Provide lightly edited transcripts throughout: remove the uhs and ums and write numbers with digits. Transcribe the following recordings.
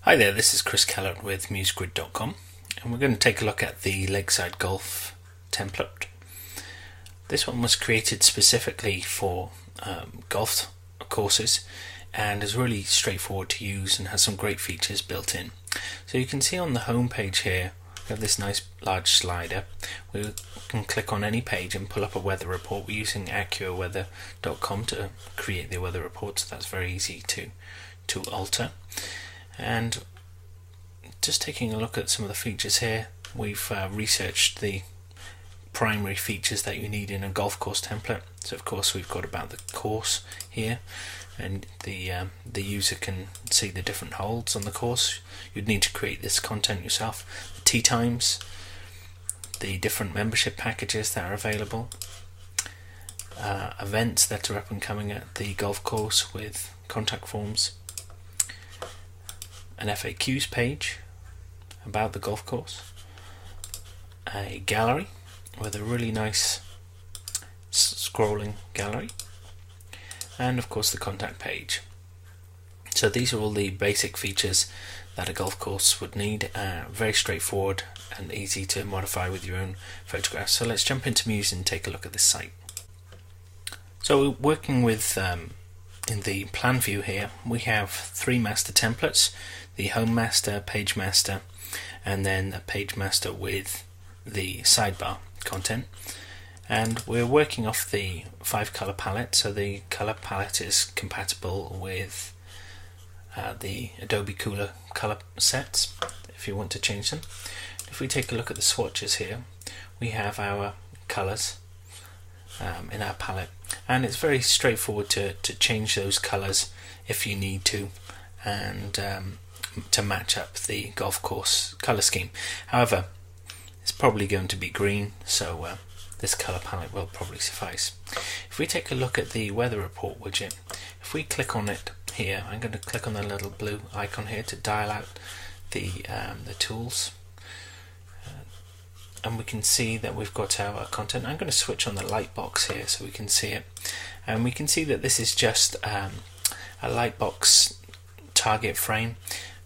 Hi there, this is Chris Keller with musegrid.com, and we're going to take a look at the Lakeside Golf template. This one was created specifically for golf courses and is really straightforward to use and has some great features built in. So you can see on the home page here we have this nice large slider. We can click on any page and pull up a weather report. We're using accuweather.com to create the weather report, so that's very easy to alter. And just taking a look at some of the features here, we've researched the primary features that you need in a golf course template. So of course we've got about the course here, and the user can see the different holes on the course. You'd need to create this content yourself. The tee times, the different membership packages that are available, events that are up and coming at the golf course with contact forms, an FAQs page about the golf course, a gallery with a really nice scrolling gallery, and of course the contact page. So these are all the basic features that a golf course would need, very straightforward and easy to modify with your own photographs. So let's jump into Muse and take a look at this site. So we're working with in the plan view here we have three master templates: the home master, page master, and then a page master with the sidebar content. And we're working off the 5 color palette, so the color palette is compatible with the Adobe Cooler color sets if you want to change them. If we take a look at the swatches here, we have our colors in our palette, and it's very straightforward to change those colors if you need to, and to match up the golf course color scheme. However, it's probably going to be green, so this color palette will probably suffice. If we take a look at the weather report widget, if we click on it here, I'm going to click on the little blue icon here to dial out the tools, and we can see that we've got our content. I'm going to switch on the light box here so we can see it, and we can see that this is just a light box target frame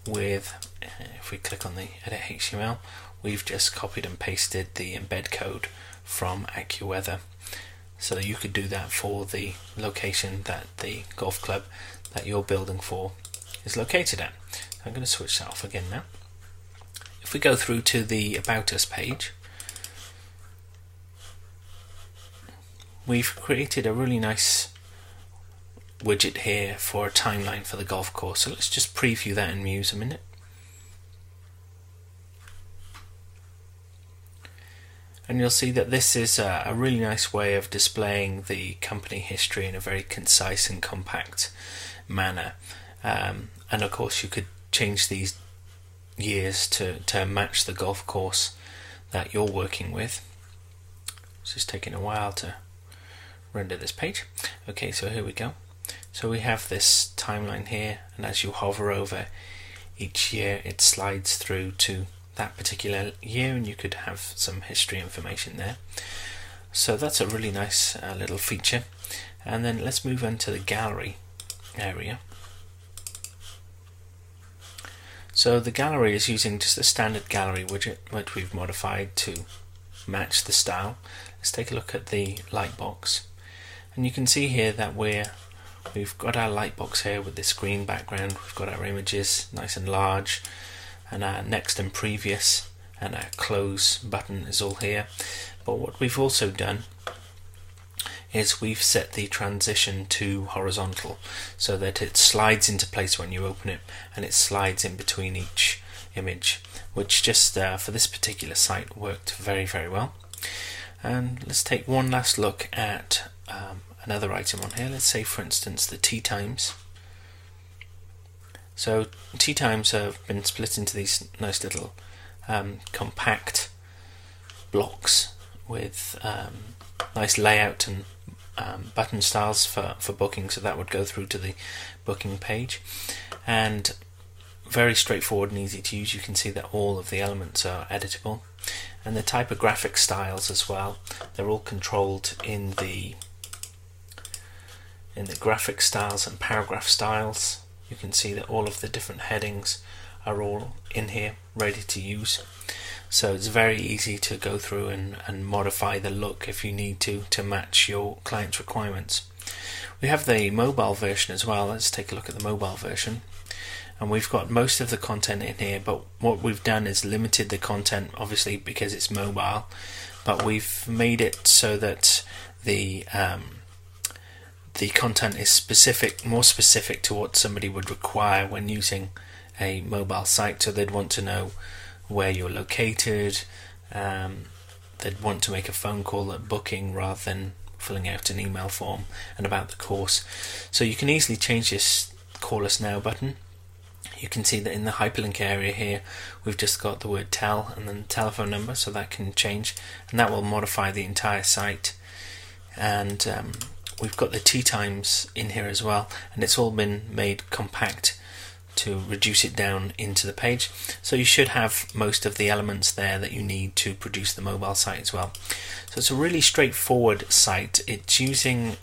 with, if we click on the edit HTML, we've just copied and pasted the embed code from AccuWeather, so you could do that for the location that the golf club that you're building for is located at. I'm going to switch that off again now. If we go through to the About Us page, we've created a really nice widget here for a timeline for the golf course. So let's just preview that in Muse a minute. And you'll see that this is a really nice way of displaying the company history in a very concise and compact manner. And of course you could change these years to match the golf course that you're working with. It's just taking a while to render this page. Okay, so here we go. So we have this timeline here, and as you hover over each year it slides through to that particular year, and you could have some history information there. So that's a really nice little feature. And then let's move on to the gallery area. So the gallery is using just a standard gallery widget which we've modified to match the style. Let's take a look at the light box, and you can see here that we've got our light box here with this green background. We've got our images nice and large, and our next and previous and our close button is all here. But what we've also done is we've set the transition to horizontal so that it slides into place when you open it, and it slides in between each image, which just for this particular site worked very, very well. And let's take one last look at another item on here. Let's say, for instance, the tee times. So tee times have been split into these nice little compact blocks with nice layout and button styles for booking, so that would go through to the booking page, and very straightforward and easy to use. You can see that all of the elements are editable, and the typographic styles as well, they're all controlled in the graphic styles and paragraph styles. You can see that all of the different headings are all in here ready to use. So it's very easy to go through and modify the look if you need to match your client's requirements. We have the mobile version as well. Let's take a look at the mobile version. And we've got most of the content in here, but what we've done is limited the content, obviously because it's mobile, but we've made it so that the content is more specific to what somebody would require when using a mobile site. So they'd want to know where you're located, they'd want to make a phone call at booking rather than filling out an email form, and about the course. So you can easily change this Call Us Now button. You can see that in the hyperlink area here we've just got the word tell and then the telephone number, so that can change, and that will modify the entire site. And we've got the tea times in here as well, and it's all been made compact to reduce it down into the page. So you should have most of the elements there that you need to produce the mobile site as well. So it's a really straightforward site. It's using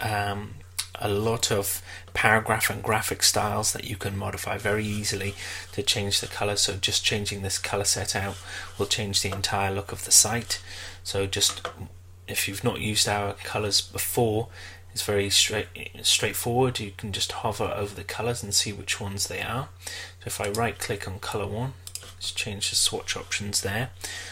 a lot of paragraph and graphic styles that you can modify very easily to change the color. So just changing this color set out will change the entire look of the site. So just, if you've not used our colors before, it's very straightforward. You can just hover over the colors and see which ones they are. So if I right click on color one, let's change the swatch options there.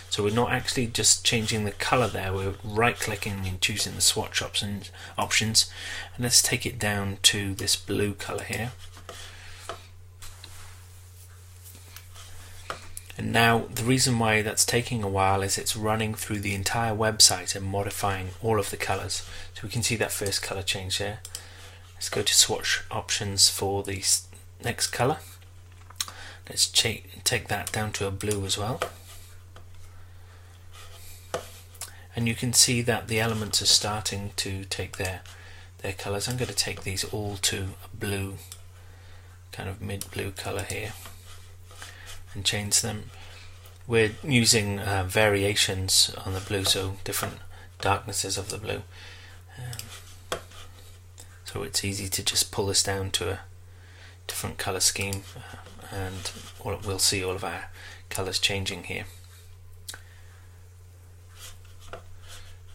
So we're not actually just changing the color there, we're right clicking and choosing the swatch options. And let's take it down to this blue color here. And now the reason why that's taking a while is it's running through the entire website and modifying all of the colors. So we can see that first color change there. Let's go to swatch options for the next color. Let's take that down to a blue as well. And you can see that the elements are starting to take their colors. I'm going to take these all to a blue, kind of mid blue color here, and change them. We're using variations on the blue, so different darknesses of the blue. So it's easy to just pull this down to a different color scheme, and we'll see all of our colors changing here.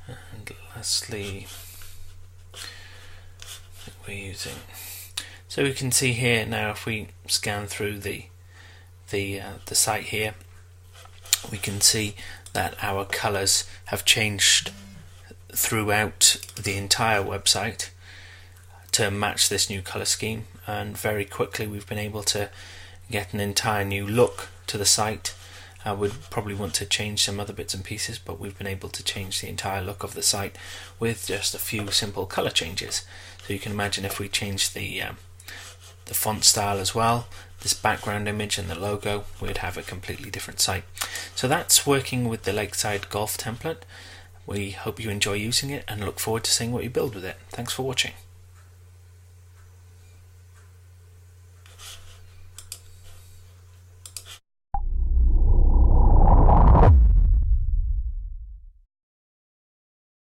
And lastly, we're using, so we can see here now, if we scan through the site here, we can see that our colors have changed throughout the entire website to match this new color scheme, and very quickly we've been able to get an entire new look to the site. I would probably want to change some other bits and pieces, but we've been able to change the entire look of the site with just a few simple color changes. So you can imagine if we change the font style as well, this background image and the logo, we'd have a completely different site. So that's working with the Lakeside Golf template. We hope you enjoy using it and look forward to seeing what you build with it. Thanks for watching.